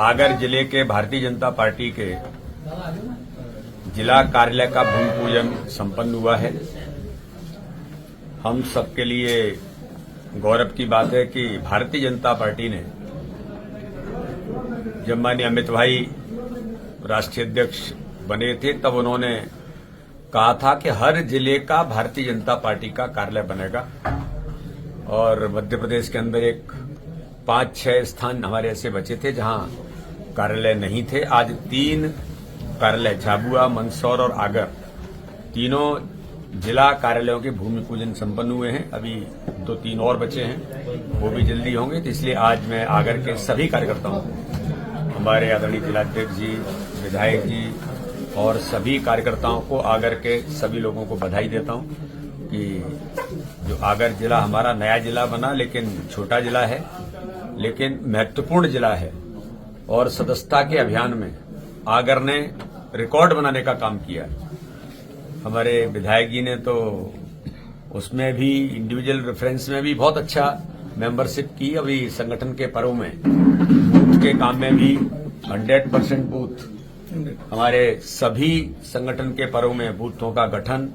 आगर जिले के भारतीय जनता पार्टी के जिला कार्यालय का भूमि पूजन संपन्न हुआ है। हम सबके लिए गौरव की बात है कि भारतीय जनता पार्टी ने जब माननीय अमित भाई राष्ट्रीय अध्यक्ष बने थे तब उन्होंने कहा था कि हर जिले का भारतीय जनता पार्टी का कार्यालय बनेगा और मध्य प्रदेश के अंदर एक 5-6 स्थान हमारे ऐसे बचे थे जहां कार्यालय नहीं थे। आज 3 कार्यालय झाबुआ, मंदसौर और आगर तीनों जिला कार्यालयों के भूमि पूजन संपन्न हुए हैं। अभी 2-3 और बचे हैं, वो भी जल्दी होंगे। तो इसलिए आज मैं आगर के सभी कार्यकर्ताओं को, हमारे आदरणीय जिलाध्यक्ष जी, विधायक जी और सभी कार्यकर्ताओं को, आगर के सभी लोगों को बधाई देता हूं कि जो आगर जिला हमारा नया जिला बना, लेकिन छोटा जिला है लेकिन महत्वपूर्ण जिला है और सदस्यता के अभियान में आगर ने रिकॉर्ड बनाने का काम किया। हमारे विधायक जी ने तो उसमें भी इंडिविजुअल रेफरेंस में भी बहुत अच्छा मेंबरशिप की। अभी संगठन के पर्व में बूथ के काम में भी 100% बूथ हमारे सभी संगठन के पर्व में बूथों का गठन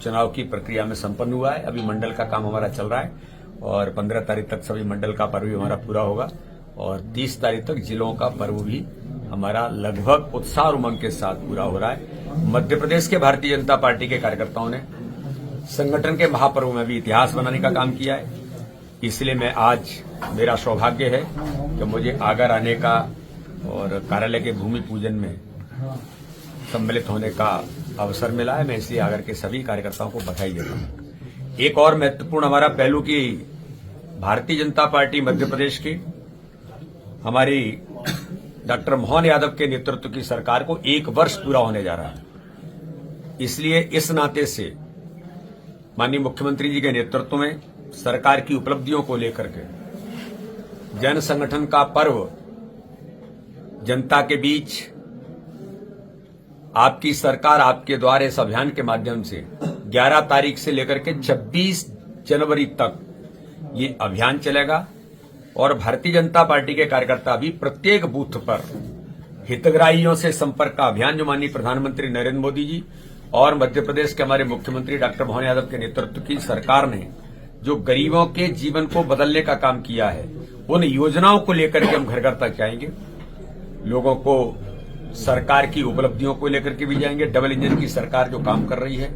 चुनाव की प्रक्रिया में संपन्न हुआ है। अभी मंडल का काम हमारा चल रहा है और 15 तारीख तक सभी मंडल का पर्व भी हमारा पूरा होगा और 30 तारीख तक जिलों का पर्व भी हमारा लगभग उत्साह और उमंग के साथ पूरा हो रहा है। मध्य प्रदेश के भारतीय जनता पार्टी के कार्यकर्ताओं ने संगठन के महापर्व में भी इतिहास बनाने का काम किया है। इसलिए मैं आज, मेरा सौभाग्य है कि मुझे आगर आने का और कार्यालय के भूमि पूजन में सम्मिलित होने का अवसर मिला है। मैं इसलिए आगर के सभी कार्यकर्ताओं को बधाई देता हूं। एक और महत्वपूर्ण हमारा पहलू की भारतीय जनता पार्टी मध्य प्रदेश की हमारी डॉक्टर मोहन यादव के नेतृत्व की सरकार को 1 वर्ष पूरा होने जा रहा है। इसलिए इस नाते से माननीय मुख्यमंत्री जी के नेतृत्व में सरकार की उपलब्धियों को लेकर के जन संगठन का पर्व जनता के बीच आपकी सरकार आपके द्वार इस अभियान के माध्यम से 11 तारीख से लेकर के 26 जनवरी तक ये अभियान चलेगा और भारतीय जनता पार्टी के कार्यकर्ता भी प्रत्येक बूथ पर हितग्राहियों से संपर्क का अभियान, जो माननीय प्रधानमंत्री नरेंद्र मोदी जी और मध्य प्रदेश के हमारे मुख्यमंत्री डॉक्टर मोहन यादव के नेतृत्व की सरकार ने जो गरीबों के जीवन को बदलने का काम किया है, उन योजनाओं को लेकर के हम घर घर तक जाएंगे, लोगों को सरकार की उपलब्धियों को लेकर के भी जाएंगे। डबल इंजन की सरकार जो काम कर रही है,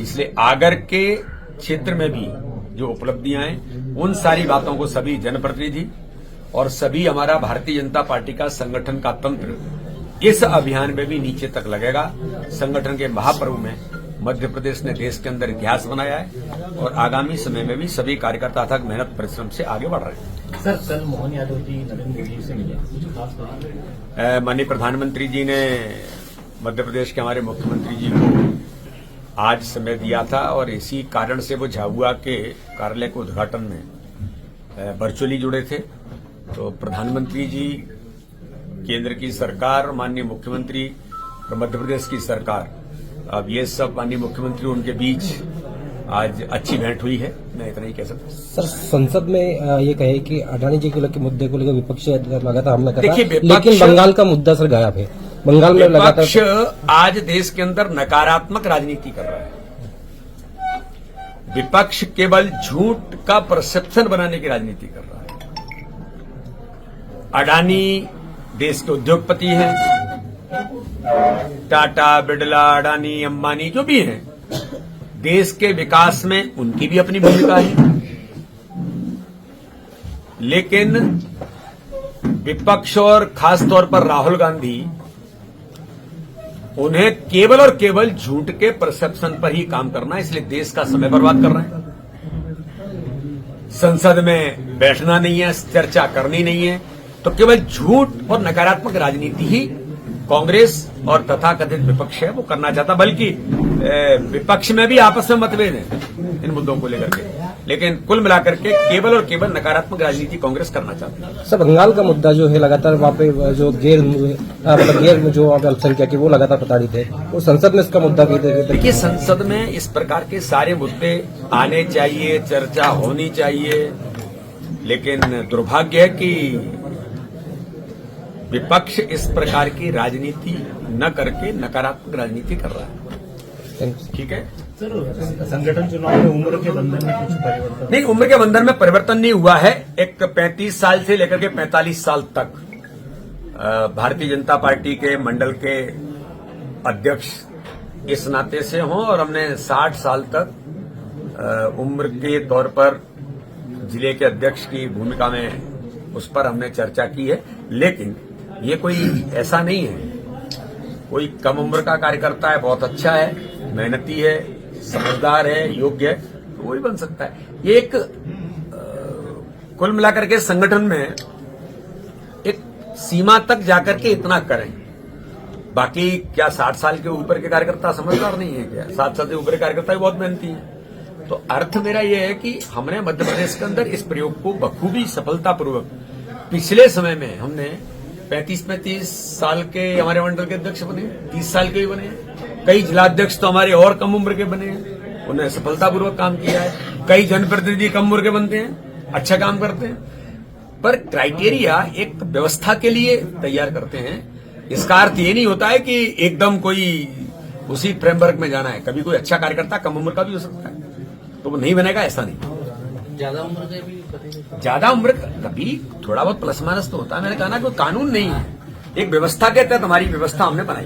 इसलिए आगर के क्षेत्र में भी जो उपलब्धियां हैं, उन सारी बातों को सभी जनप्रतिनिधि और सभी हमारा भारतीय जनता पार्टी का संगठन का तंत्र इस अभियान में भी नीचे तक लगेगा। संगठन के महापर्व में मध्य प्रदेश ने देश के अंदर इतिहास बनाया है और आगामी समय में भी सभी कार्यकर्ता अथक मेहनत परिश्रम से आगे बढ़ रहे हैं। सर, कल मोहन यादव जी नरेंद्र मोदी से मिले, कुछ खास बात? माननीय प्रधानमंत्री जी ने मध्य प्रदेश के हमारे मुख्यमंत्री जी को आज समय दिया था और इसी कारण से वो झाबुआ के कार्यालय के उद्घाटन में वर्चुअली जुड़े थे। तो प्रधानमंत्री जी, केंद्र की सरकार, माननीय मुख्यमंत्री और मध्य प्रदेश की सरकार, अब ये सब माननीय मुख्यमंत्री उनके बीच आज अच्छी भेंट हुई है। मैं इतना ही कह सकता हूं। सर, संसद में ये कहे कि अडानी जी के मुद्दे को लेकर विपक्ष लगातार हमला कर रहा है, देखिए, लेकिन बंगाल का मुद्दा सर गायब है। बंगाल में विपक्ष आज देश के अंदर नकारात्मक राजनीति कर रहा है। विपक्ष केवल झूठ का परसेप्शन बनाने की राजनीति कर रहा है। अडानी देश के उद्योगपति हैं, टाटा, बिरला, अडानी, अंबानी जो भी हैं, देश के विकास में उनकी भी अपनी भूमिका है, लेकिन विपक्ष और खासतौर पर राहुल गांधी, उन्हें केवल और केवल झूठ के परसेप्शन पर ही काम करना है, इसलिए देश का समय बर्बाद कर रहे हैं। संसद में बैठना नहीं है, चर्चा करनी नहीं है, तो केवल झूठ और नकारात्मक राजनीति ही कांग्रेस और तथाकथित विपक्ष है वो करना चाहता। बल्कि विपक्ष में भी आपस में मतभेद है इन मुद्दों को लेकर के, लेकिन कुल मिलाकर के केवल और केवल नकारात्मक राजनीति कांग्रेस करना चाहती है। सर, बंगाल का मुद्दा जो है लगातार वहाँ पे जो गैर में जो अल्पसंख्यक है वो लगातार प्रताड़ित है, वो संसद में इसका मुद्दा देखिए, संसद में इस प्रकार के सारे मुद्दे आने चाहिए, चर्चा होनी चाहिए, लेकिन दुर्भाग्य है कि विपक्ष इस प्रकार की राजनीति न करके नकारात्मक राजनीति कर रहा है। Thank you. ठीक है, सर संगठन चुनाव में उम्र के बंधन में कुछ परिवर्तन नहीं, उम्र के बंधन में परिवर्तन नहीं हुआ है। एक 35 साल से लेकर के 45 साल तक भारतीय जनता पार्टी के मंडल के अध्यक्ष इस नाते से हों, और हमने 60 साल तक उम्र के तौर पर जिले के अध्यक्ष की भूमिका में उस पर हमने चर्चा की है। लेकिन ये कोई ऐसा नहीं है, कोई कम उम्र का कार्यकर्ता है, बहुत अच्छा है, मेहनती है, समझदार है, योग्य है, तो वही बन सकता है। ये एक कुल मिलाकर के संगठन में एक सीमा तक जाकर के इतना करें। बाकी क्या 60 साल के ऊपर के कार्यकर्ता समझदार नहीं है क्या? 60 साल से ऊपर के कार्यकर्ता भी बहुत मेहनती है। तो अर्थ मेरा यह है कि हमने मध्य प्रदेश के अंदर इस प्रयोग को बखूबी सफलतापूर्वक, पिछले समय में हमने 35-35 साल के हमारे मंडल के अध्यक्ष बने, 30 साल के भी बने, कई जिलाध्यक्ष तो हमारे और कम उम्र के बने हैं, उन्होंने सफलतापूर्वक काम किया है। कई जनप्रतिनिधि कम उम्र के बनते हैं, अच्छा काम करते हैं, पर क्राइटेरिया एक व्यवस्था के लिए तैयार करते हैं। इसका अर्थ ये नहीं होता है कि एकदम कोई उसी फ्रेमवर्क में जाना है। कभी कोई अच्छा कार्यकर्ता कम उम्र का भी हो सकता है, तो वो नहीं बनेगा, ऐसा नहीं। ज्यादा उम्र के भी ज्यादा उम्र कभी थोड़ा बहुत प्लस माइनस तो होता है। मैंने कहा ना, कोई कानून नहीं है, एक व्यवस्था के तहत हमारी व्यवस्था हमने बनाई।